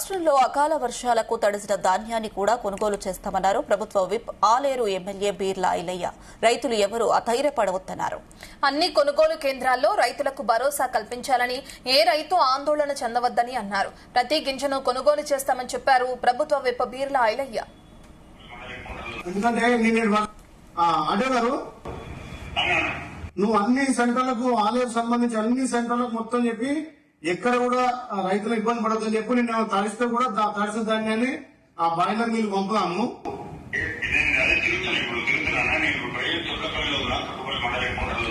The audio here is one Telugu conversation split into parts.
రాష్ట్రంలో అకాల వర్షాలకు తడిసిన ధాన్యాన్ని కూడా కొనుగోలు చేస్తామన్నారు ప్రభుత్వ విప్ ఆలేరు ఎమ్మెల్యే బీర్లా ఐలయ్య. రైతులు ఎవరూ అధైర్యపడవద్దన్నారు. అన్ని కొనుగోలు కేంద్రాల్లో రైతులకు భరోసా కల్పించాలని, ఏ రైతు ఆందోళన చెందవద్దని అన్నారు. ప్రతి గింజను కొనుగోలు చేస్తామని చెప్పారు ప్రభుత్వ విప్ బీర్లా ఐలయ్య. నువ్వు అన్ని సెంటర్లకు ఆలేరు సంబంధించి అన్ని సెంటర్లకు మొత్తం చెప్పి ఎక్కడ కూడా రైతులు ఇబ్బంది పడద్దని చెప్పి నేను తడిస్తే కూడా తడిసిన ధాన్యాన్ని ఆ బాయిలర్ నీళ్ళు పంపుదాము.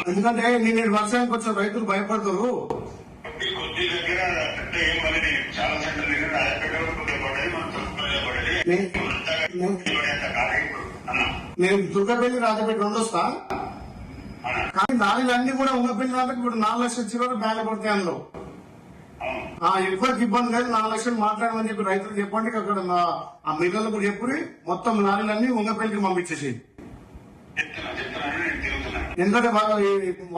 ఎందుకంటే నేను వర్షానికి వచ్చిన రైతులు భయపడతారు. నేను దుర్గపల్లి రాజపేట రెండు వస్తా, కానీ దానిలన్నీ కూడా ఉన్నపల్లి దాకా ఇప్పుడు 4 లక్షల చివరి బ్యాన్ పడతాయి. అందులో ఎవరికి ఇబ్బంది లేదు. 4 లక్షలు మాట్లాడమని చెప్పి రైతులకు చెప్పండి. అక్కడ ఆ మిల్లర్లు కూడా చెప్పి మొత్తం లారీలన్నీ ఉన్నపల్లికి పంపించేసి, ఎందుకంటే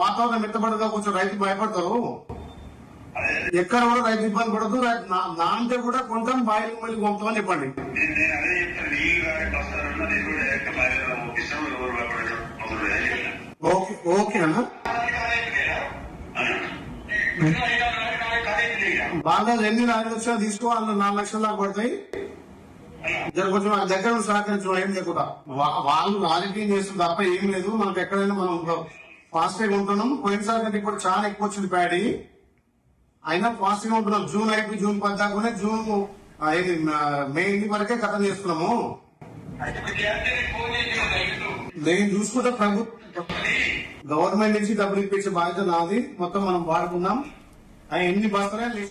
వాతావరణం మెత్తపడగా కొంచెం రైతులు భయపడతారు. ఎక్కడ కూడా రైతు ఇబ్బంది పడదు. నాంటే కూడా కొంటాం బాయిల్ మళ్ళీ పంపుతామని చెప్పండి. ఓకే అన్న, బాగా ఎన్ని 4 లక్షలు తీసుకో, అందులో 4 లక్షల దాకా పడతాయి. కొంచెం దగ్గర సహకరించడం ఏం లేకుండా వాళ్ళు రాజకీయం చేస్తుంది తప్ప ఏం లేదు. మనకు ఎక్కడైనా మనం ఫాస్ట్ గా ఉంటున్నాం. పోయినసారి కంటే ఇప్పుడు చాలా ఎక్కువ వచ్చింది ప్యాడీ, అయినా ఫాస్ట్ గా ఉంటున్నాం. జూన్ 5 జూన్ 10 దాకానే జూన్ మే వరకే కథం చేస్తున్నాము. నేను చూసుకుంటే గవర్నమెంట్ నుంచి డబ్బులు ఇప్పించే బాధ్యత నాది. మొత్తం మనం వాడుకుందాం. ఎన్ని బస్తాలే